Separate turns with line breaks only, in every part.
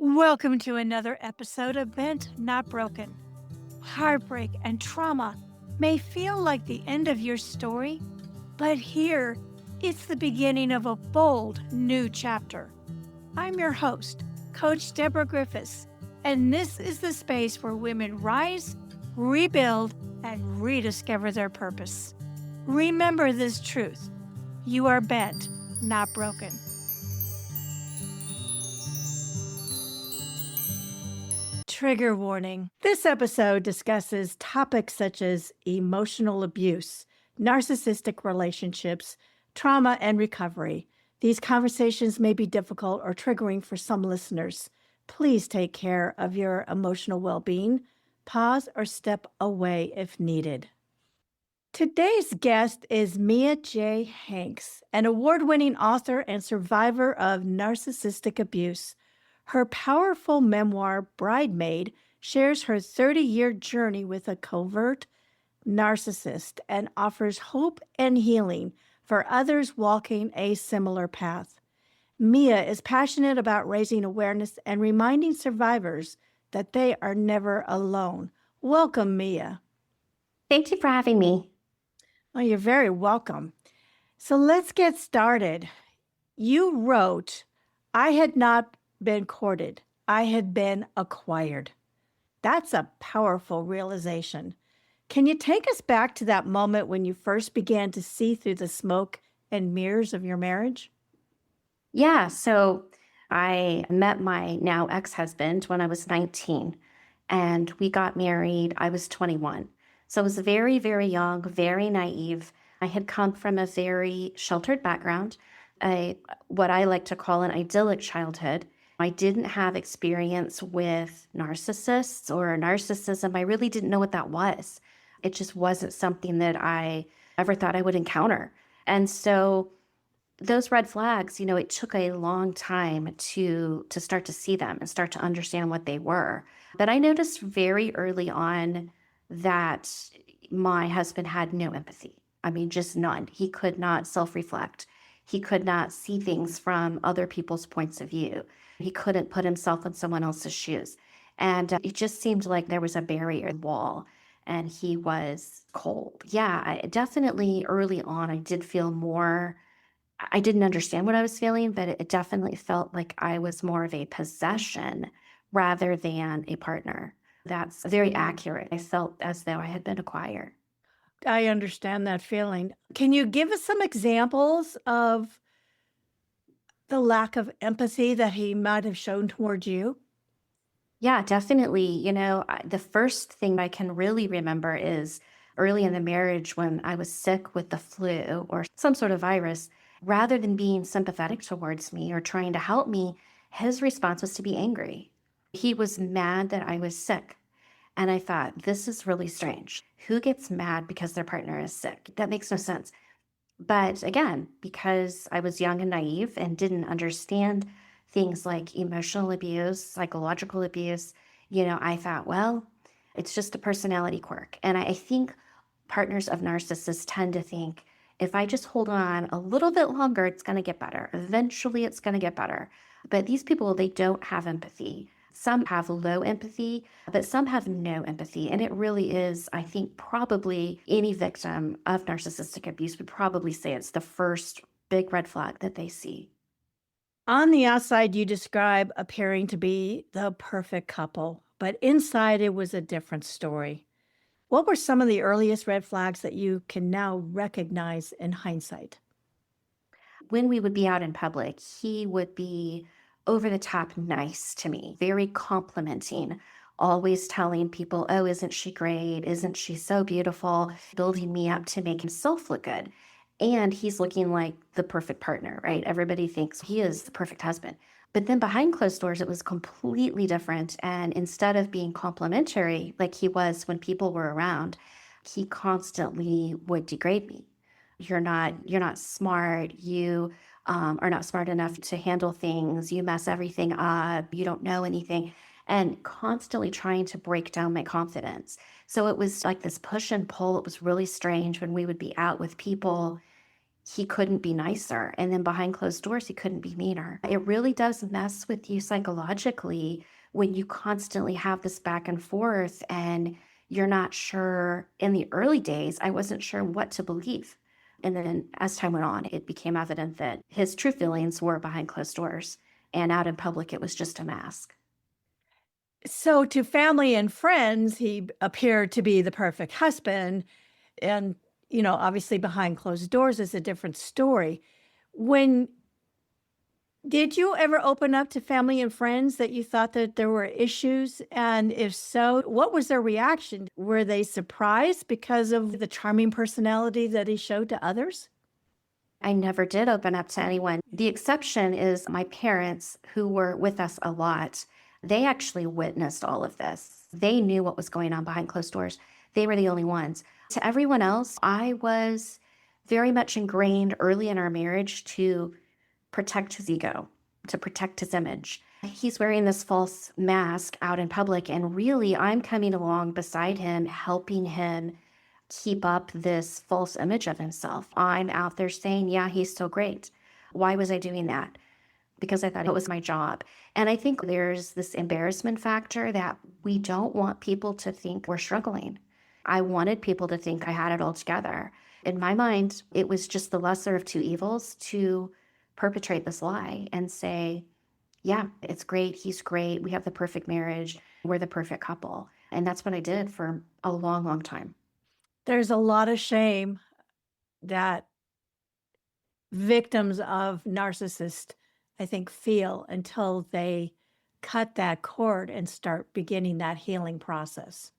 Welcome to another episode of Bent Not Broken. Heartbreak and trauma may feel like the end of your story, but here it's the beginning of a bold new chapter. I'm your host, Coach Deborah Griffiths, and this is the space where women rise, rebuild, and rediscover their purpose. Remember this truth: you are bent, not broken. Trigger warning. This episode discusses topics such as emotional abuse, narcissistic relationships, trauma, and recovery. These conversations may be difficult or triggering for some listeners. Please take care of your emotional well-being. Pause or step away if needed. Today's guest is Mia J. Hanks, an award-winning author and survivor of narcissistic abuse. Her powerful memoir, Bride-maid, shares her 30-year journey with a covert narcissist and offers hope and healing for others walking a similar path. Mia is passionate about raising awareness and reminding survivors that they are never alone. Welcome, Mia.
Thank you for having me.
Oh, you're very welcome. So let's get started. You wrote, "I had not been courted. I had been acquired." That's a powerful realization. Can you take us back to that moment when you first began to see through the smoke and mirrors of your marriage?
Yeah, so I met my now ex-husband when I was 19, and we got married. I was 21. So I was very, very young, very naive. I had come from a very sheltered background, what I like to call an idyllic childhood. I didn't have experience with narcissists or narcissism. I really didn't know what that was. It just wasn't something that I ever thought I would encounter. And so those red flags, it took a long time to start to see them and start to understand what they were. But I noticed very early on that my husband had no empathy. I mean, just none. He could not self-reflect. He could not see things from other people's points of view. He couldn't put himself in someone else's shoes. And it just seemed like there was a barrier wall and he was cold. Yeah, definitely early on, I did feel more. I didn't understand what I was feeling, but it definitely felt like I was more of a possession rather than a partner. That's very accurate. I felt as though I had been acquired.
I understand that feeling. Can you give us some examples of the lack of empathy that he might have shown towards you?
Yeah, definitely. The first thing I can really remember is early in the marriage when I was sick with the flu or some sort of virus. Rather than being sympathetic towards me or trying to help me, his response was to be angry. He was mad that I was sick. And I thought, this is really strange. Who gets mad because their partner is sick? That makes no sense. But again, because I was young and naive and didn't understand things like emotional abuse, psychological abuse, I thought, well, it's just a personality quirk. And I think partners of narcissists tend to think, if I just hold on a little bit longer, it's going to get better. Eventually, it's going to get better. But these people, they don't have empathy. Some have low empathy, but some have no empathy. And it really is, I think, probably any victim of narcissistic abuse would probably say it's the first big red flag that they see.
On the outside, you describe appearing to be the perfect couple, but inside it was a different story. What were some of the earliest red flags that you can now recognize in hindsight?
When we would be out in public, he would be over the top nice to me, very complimenting, always telling people, oh, isn't she great? Isn't she so beautiful? Building me up to make himself look good. And he's looking like the perfect partner, right? Everybody thinks he is the perfect husband. But then behind closed doors, it was completely different. And instead of being complimentary like he was when people were around, he constantly would degrade me. You're not smart. You are not smart enough to handle things. You mess everything up. You don't know anything. And constantly trying to break down my confidence. So it was like this push and pull. It was really strange when we would be out with people. he couldn't be nicer. And then behind closed doors, he couldn't be meaner. It really does mess with you psychologically when you constantly have this back and forth and you're not sure. In the early days, I wasn't sure what to believe. And then as time went on, it became evident that his true feelings were behind closed doors. And out in public, it was just a mask.
So, to family and friends, he appeared to be the perfect husband. And, obviously behind closed doors is a different story. When did you ever open up to family and friends that you thought that there were issues? And if so, what was their reaction? Were they surprised because of the charming personality that he showed to others?
I never did open up to anyone. The exception is my parents, who were with us a lot. They actually witnessed all of this. They knew what was going on behind closed doors. They were the only ones. To everyone else, I was very much ingrained early in our marriage to protect his ego, to protect his image. He's wearing this false mask out in public, and really, I'm coming along beside him, helping him keep up this false image of himself. I'm out there saying, yeah, he's so great. Why was I doing that? Because I thought it was my job. And I think there's this embarrassment factor that we don't want people to think we're struggling. I wanted people to think I had it all together. In my mind, it was just the lesser of two evils to perpetrate this lie and say, yeah, it's great. He's great. We have the perfect marriage. We're the perfect couple. And that's what I did for a long, long time.
There's a lot of shame that victims of narcissists, I think, feel until they cut that cord and start beginning that healing process.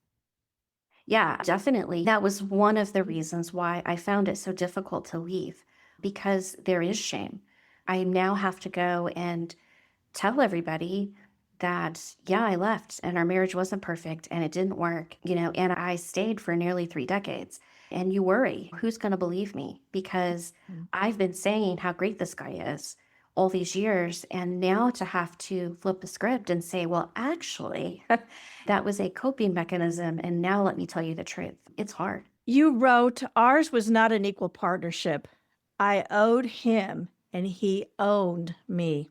Yeah, definitely. That was one of the reasons why I found it so difficult to leave because there is shame. I now have to go and tell everybody that, yeah, I left and our marriage wasn't perfect and it didn't work, and I stayed for nearly 3 decades. And you worry, who's going to believe me? Because
Mm.
I've been saying how great this guy is all these years. And now to have to flip the script and say, well, actually, that was a coping mechanism. And now let me tell you the truth. It's hard.
You wrote, ours was not an equal partnership. I owed him and he owned me.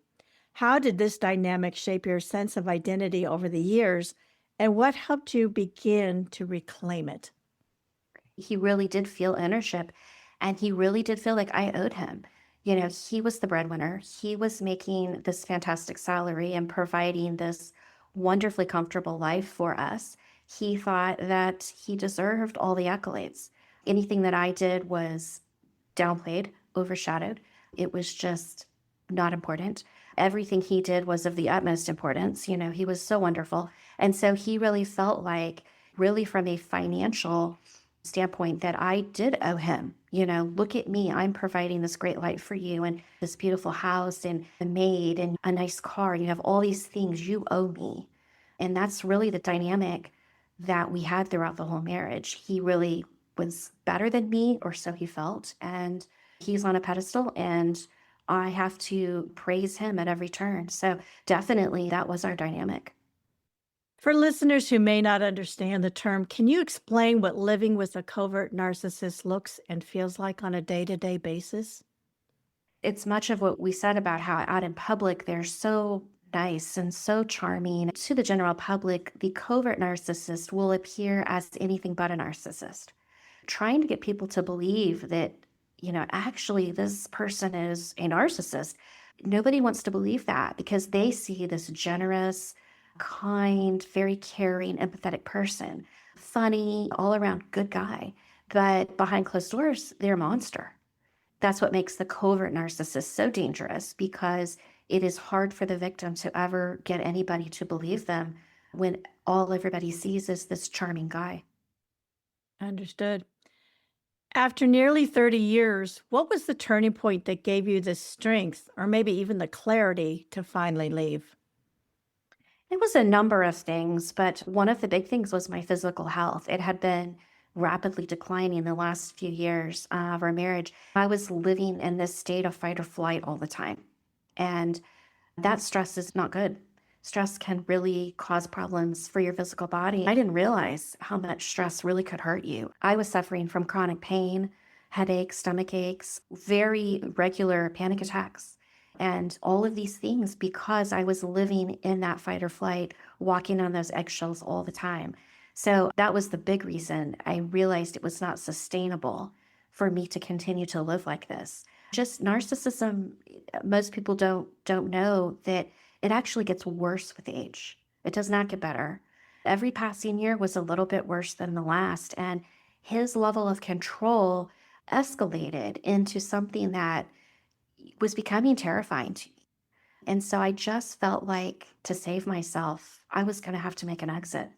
How did this dynamic shape your sense of identity over the years, and what helped you begin to reclaim it?
He really did feel ownership and he really did feel like I owed him. He was the breadwinner. He was making this fantastic salary and providing this wonderfully comfortable life for us. He thought that he deserved all the accolades. Anything that I did was downplayed, overshadowed. It was just not important. Everything he did was of the utmost importance. He was so wonderful. And so he really felt like, really from a financial standpoint, that I did owe him. Look at me. I'm providing this great life for you and this beautiful house and a maid and a nice car. You have all these things you owe me. And that's really the dynamic that we had throughout the whole marriage. He really was better than me, or so he felt. And he's on a pedestal and I have to praise him at every turn. So definitely that was our dynamic.
For listeners who may not understand the term, can you explain what living with a covert narcissist looks and feels like on a day to day basis?
It's much of what we said about how out in public they're so nice and so charming. To the general public, the covert narcissist will appear as anything but a narcissist, trying to get people to believe that, actually this person is a narcissist. Nobody wants to believe that because they see this generous, kind, very caring, empathetic person, funny, all around good guy. But behind closed doors, they're a monster. That's what makes the covert narcissist so dangerous because it is hard for the victim to ever get anybody to believe them when all everybody sees is this charming guy.
Understood. After nearly 30 years, what was the turning point that gave you the strength or maybe even the clarity to finally leave?
It was a number of things, but one of the big things was my physical health. It had been rapidly declining the last few years of our marriage. I was living in this state of fight or flight all the time. And that stress is not good. Stress can really cause problems for your physical body. I didn't realize how much stress really could hurt you. I was suffering from chronic pain, headaches, stomach aches, very regular panic attacks. And all of these things because I was living in that fight or flight, walking on those eggshells all the time. So that was the big reason I realized it was not sustainable for me to continue to live like this. Just narcissism, most people don't know that it actually gets worse with age. It does not get better. Every passing year was a little bit worse than the last, and his level of control escalated into something that was becoming terrifying to me. And so I just felt like to save myself, I was going to have to make an exit.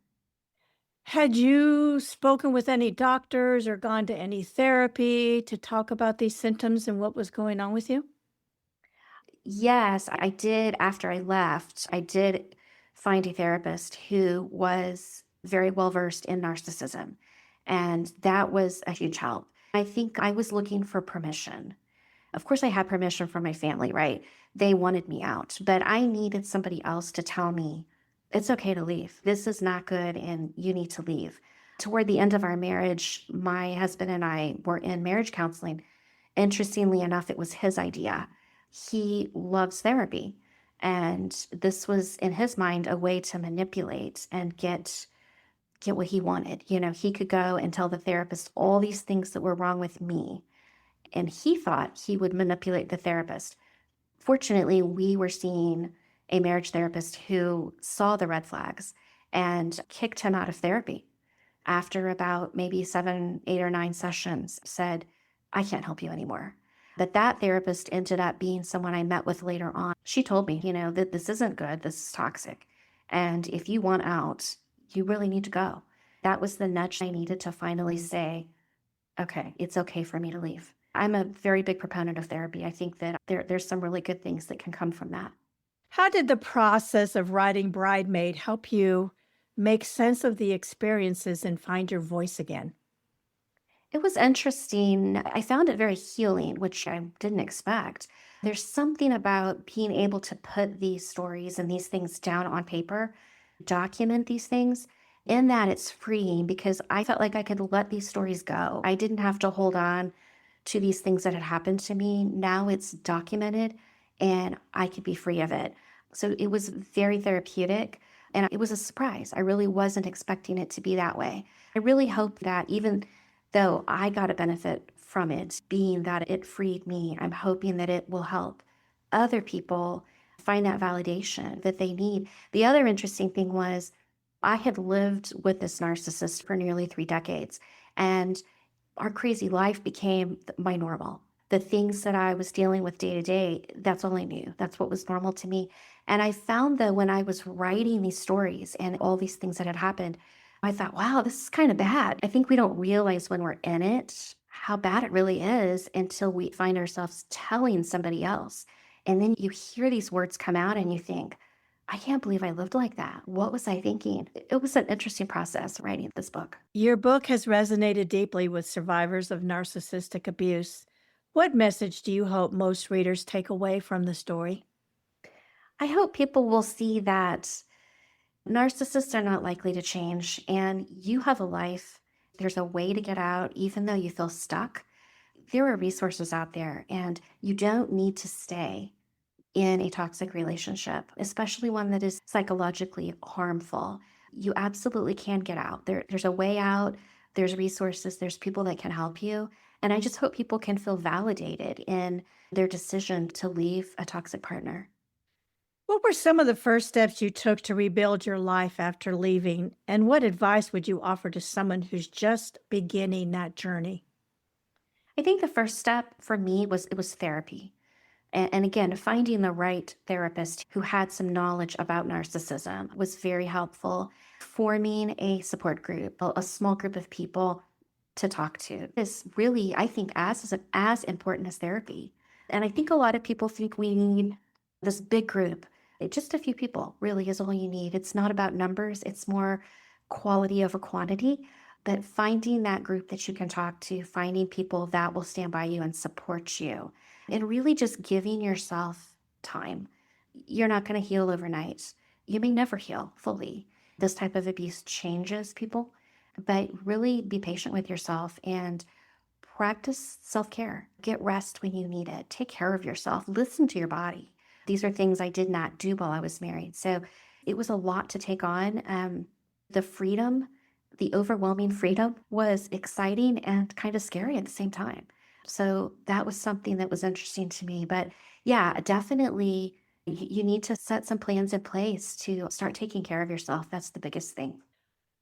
Had you spoken with any doctors or gone to any therapy to talk about these symptoms and what was going on with you?
Yes, I did. After I left, I did find a therapist who was very well versed in narcissism. And that was a huge help. I think I was looking for permission. Of course, I had permission from my family, right? They wanted me out, but I needed somebody else to tell me it's okay to leave. This is not good and you need to leave. Toward the end of our marriage, my husband and I were in marriage counseling. Interestingly enough, it was his idea. He loves therapy. And this was in his mind a way to manipulate and get what he wanted. You know, he could go and tell the therapist all these things that were wrong with me. And he thought he would manipulate the therapist. Fortunately, we were seeing a marriage therapist who saw the red flags and kicked him out of therapy after about maybe 7, 8, or 9 sessions, said, I can't help you anymore. But that therapist ended up being someone I met with later on. She told me, you know, that this isn't good, this is toxic. And if you want out, you really need to go. That was the nudge I needed to finally say, okay, it's okay for me to leave. I'm a very big proponent of therapy. I think that there's some really good things that can come from that.
How did the process of writing Bride-maid help you make sense of the experiences and find your voice again?
It was interesting. I found it very healing, which I didn't expect. There's something about being able to put these stories and these things down on paper, document these things. In that, it's freeing because I felt like I could let these stories go. I didn't have to hold on to these things that had happened to me. Now it's documented and I could be free of it. So it was very therapeutic and it was a surprise. I really wasn't expecting it to be that way. I really hope that even though I got a benefit from it, being that it freed me, I'm hoping that it will help other people find that validation that they need. The other interesting thing was I had lived with this narcissist for nearly 3 decades, and our crazy life became my normal. The things that I was dealing with day to day, that's all I knew. That's what was normal to me. And I found that when I was writing these stories and all these things that had happened, I thought, wow, this is kind of bad. I think we don't realize when we're in it how bad it really is until we find ourselves telling somebody else. And then you hear these words come out and you think, I can't believe I lived like that. What was I thinking? It was an interesting process writing this book.
Your book has resonated deeply with survivors of narcissistic abuse. What message do you hope most readers take away from the story?
I hope people will see that narcissists are not likely to change and you have a life. There's a way to get out, even though you feel stuck. There are resources out there, and you don't need to stay in a toxic relationship, especially one that is psychologically harmful. You absolutely can get out. There's a way out, there's resources, there's people that can help you. And I just hope people can feel validated in their decision to leave a toxic partner.
What were some of the first steps you took to rebuild your life after leaving? And what advice would you offer to someone who's just beginning that journey?
I think the first step for me was it was therapy. And again, finding the right therapist who had some knowledge about narcissism was very helpful. Forming a support group, a small group of people to talk to is really, I think, as important as therapy. And I think a lot of people think we need this big group. Just a few people really is all you need. It's not about numbers, it's more quality over quantity. But finding that group that you can talk to, finding people that will stand by you and support you, and really just giving yourself time. You're not going to heal overnight. You may never heal fully. This type of abuse changes people, but really be patient with yourself and practice self-care. Get rest when you need it. Take care of yourself. Listen to your body. These are things I did not do while I was married. So it was a lot to take on. The freedom, the overwhelming freedom was exciting and kind of scary at the same time. So that was something that was interesting to me. But yeah, definitely you need to set some plans in place to start taking care of yourself. That's the biggest thing.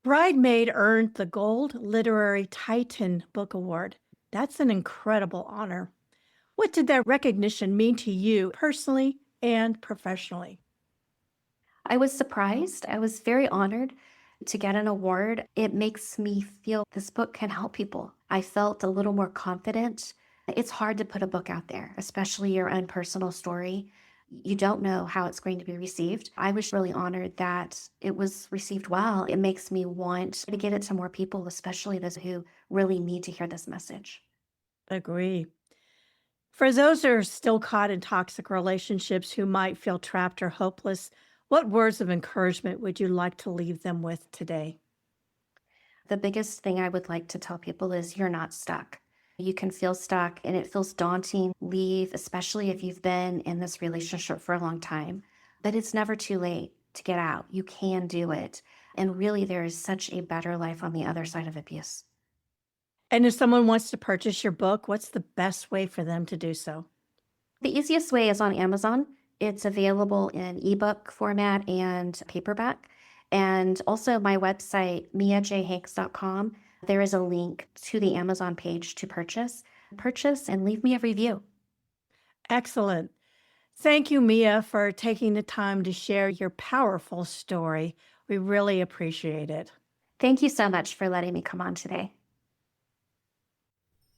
Bride-maid earned the Gold Literary Titan Book Award. That's an incredible honor. What did that recognition mean to you personally and professionally?
I was surprised. I was very honored to get an award. It makes me feel this book can help people. I felt a little more confident. It's hard to put a book out there, especially your own personal story. You don't know how it's going to be received. I was really honored that it was received well. It makes me want to get it to more people, especially those who really need to hear this message.
Agree. For those who are still caught in toxic relationships who might feel trapped or hopeless, what words of encouragement would you like to leave them with today?
The biggest thing I would like to tell people is you're not stuck. You can feel stuck and it feels daunting. Leave, especially if you've been in this relationship for a long time. But it's never too late to get out. You can do it. And really, there is such a better life on the other side of abuse.
And if someone wants to purchase your book, what's the best way for them to do so?
The easiest way is on Amazon. It's available in ebook format and paperback. And also my website, miajhanks.com, there is a link to the Amazon page to purchase. Purchase and leave me a review.
Excellent. Thank you, Mia, for taking the time to share your powerful story. We really appreciate it.
Thank you so much for letting me come on today.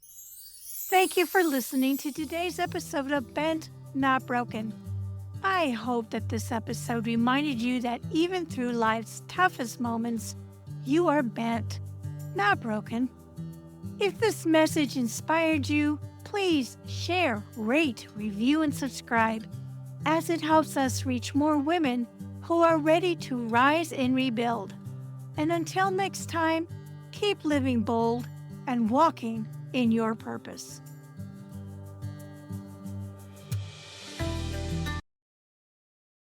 Thank you for listening to today's episode of Bent, Not Broken. I hope that this episode reminded you that even through life's toughest moments, you are bent, not broken. If this message inspired you, please share, rate, review, and subscribe, as it helps us reach more women who are ready to rise and rebuild. And until next time, keep living bold and walking in your purpose.